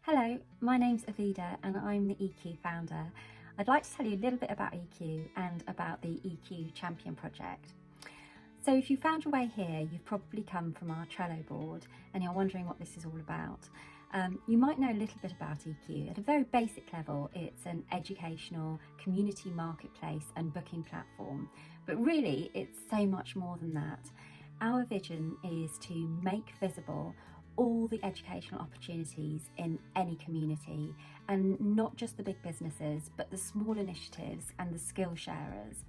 Hello, my name's Avida and I'm the Eequ founder. I'd like to tell you a little bit about Eequ and about the Eequ Champion project. So if you found your way here, you've probably come from our Trello board and you're wondering what this is all about. You might know a little bit about Eequ. At a very basic level, it's an educational community marketplace and booking platform, but really it's so much more than that. Our vision is to make visible all the educational opportunities in any community, and not just the big businesses but the small initiatives and the skill sharers.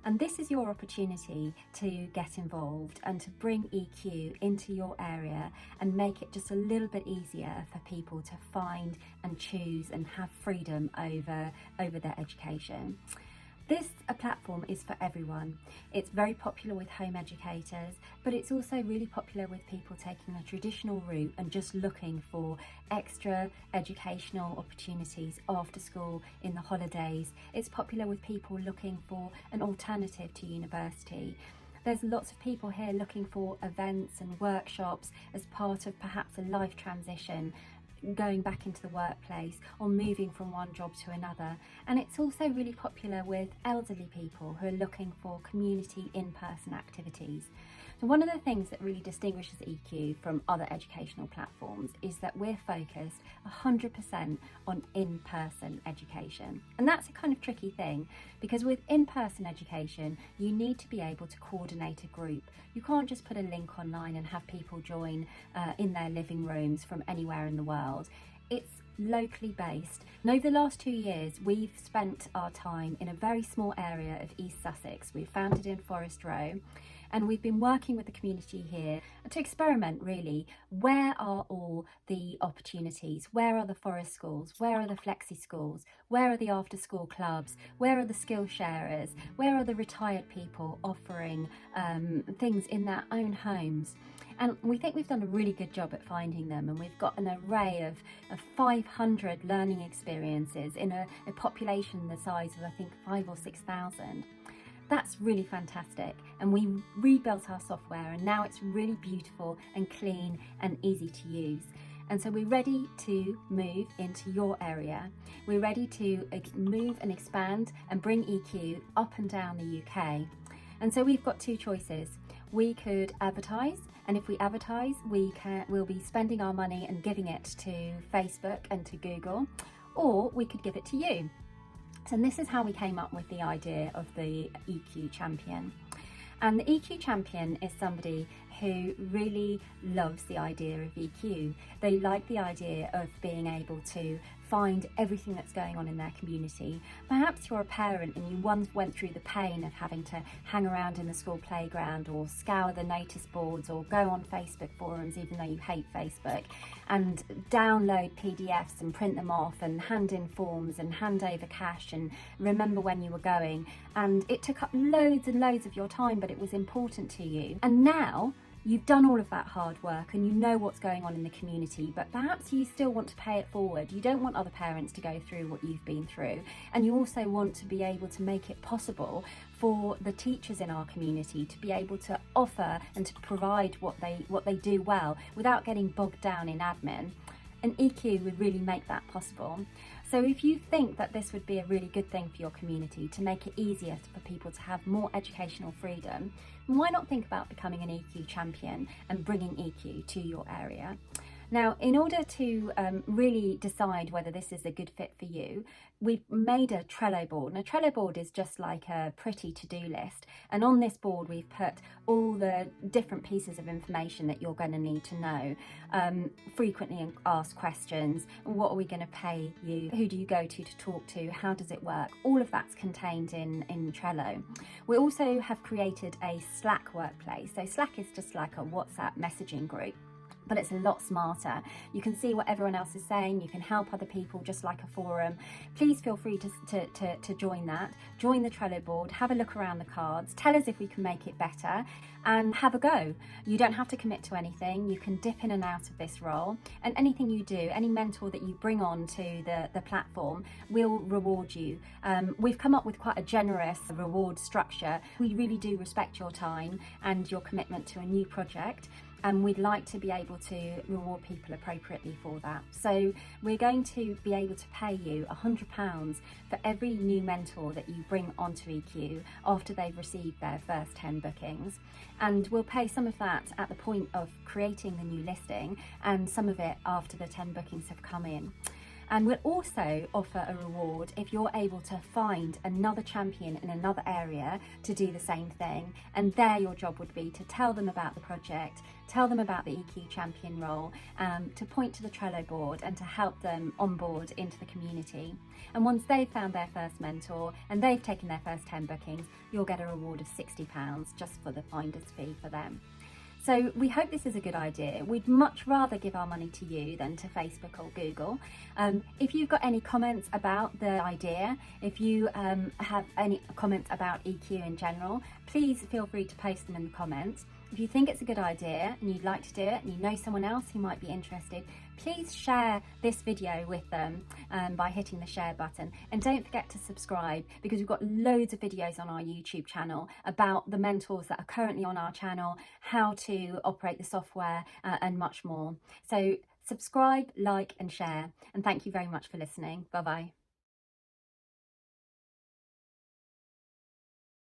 And this is your opportunity to get involved and to bring Eequ into your area and make it just a little bit easier for people to find and choose and have freedom over their education. This platform is for everyone. It's very popular with home educators, but it's also really popular with people taking a traditional route and just looking for extra educational opportunities after school in the holidays. It's popular with people looking for an alternative to university. There's lots of people here looking for events and workshops as part of perhaps a life transition, going back into the workplace or moving from one job to another. And it's also really popular with elderly people who are looking for community in-person activities. So one of the things that really distinguishes Eequ from other educational platforms is that we're focused 100% on in-person education. And that's a kind of tricky thing, because with in-person education, you need to be able to coordinate a group. You can't just put a link online and have people join in their living rooms from anywhere in the world. It's locally based. And over the last 2 years, we've spent our time in a very small area of East Sussex. We founded in Forest Row, and we've been working with the community here to experiment really. Where are all the opportunities? Where are the forest schools? Where are the flexi schools? Where are the after school clubs? Where are the skill sharers? Where are the retired people offering things in their own homes? And we think we've done a really good job at finding them, and we've got an array of 500 learning experiences in a population the size of I think 5,000 or 6,000. That's really fantastic, and we rebuilt our software and now it's really beautiful and clean and easy to use. And so we're ready to move into your area. We're ready to move and expand and bring Eequ up and down the UK. And so we've got two choices. We could advertise, and if we advertise, we'll be spending our money and giving it to Facebook and to Google, or we could give it to you. And this is how we came up with the idea of the Eequ Champion. And the Eequ Champion is somebody who really loves the idea of Eequ. They like the idea of being able to find everything that's going on in their community. Perhaps you're a parent and you once went through the pain of having to hang around in the school playground or scour the notice boards or go on Facebook forums, even though you hate Facebook, and download PDFs and print them off and hand in forms and hand over cash and remember when you were going. And it took up loads and loads of your time, but it was important to you. And now you've done all of that hard work and you know what's going on in the community, but perhaps you still want to pay it forward. You don't want other parents to go through what you've been through, and you also want to be able to make it possible for the teachers in our community to be able to offer and to provide what they do well without getting bogged down in admin. And Eequ would really make that possible. So if you think that this would be a really good thing for your community to make it easier for people to have more educational freedom, why not think about becoming an Eequ champion and bringing Eequ to your area? Now, in order to really decide whether this is a good fit for you, we've made a Trello board. And a Trello board is just like a pretty to-do list. And on this board, we've put all the different pieces of information that you're going to need to know. Frequently asked questions. What are we going to pay you? Who do you go to talk to? How does it work? All of that's contained in Trello. We also have created a Slack workplace. So Slack is just like a WhatsApp messaging group, but it's a lot smarter. You can see what everyone else is saying. You can help other people just like a forum. Please feel free to join that. Join the Trello board, have a look around the cards, tell us if we can make it better, and have a go. You don't have to commit to anything. You can dip in and out of this role, and anything you do, any mentor that you bring on to the platform will reward you. We've come up with quite a generous reward structure. We really do respect your time and your commitment to a new project. and we'd like to be able to reward people appropriately for that. So we're going to be able to pay you £100 for every new mentor that you bring onto EeQ after they've received their first 10 bookings. And we'll pay some of that at the point of creating the new listing, and some of it after the 10 bookings have come in. And we'll also offer a reward if you're able to find another champion in another area to do the same thing. And there your job would be to tell them about the project, tell them about the Eequ Champion role, to point to the Trello board and to help them onboard into the community. And once they've found their first mentor and they've taken their first 10 bookings, you'll get a reward of £60 just for the finder's fee for them. So we hope this is a good idea. We'd much rather give our money to you than to Facebook or Google. If you've got any comments about the idea, if you have any comments about EeQ in general, please feel free to post them in the comments. If you think it's a good idea and you'd like to do it and you know someone else who might be interested, please share this video with them by hitting the share button. And don't forget to subscribe, because we've got loads of videos on our YouTube channel about the mentors that are currently on our channel, how to operate the software and much more. So subscribe, like and share. And thank you very much for listening. Bye bye.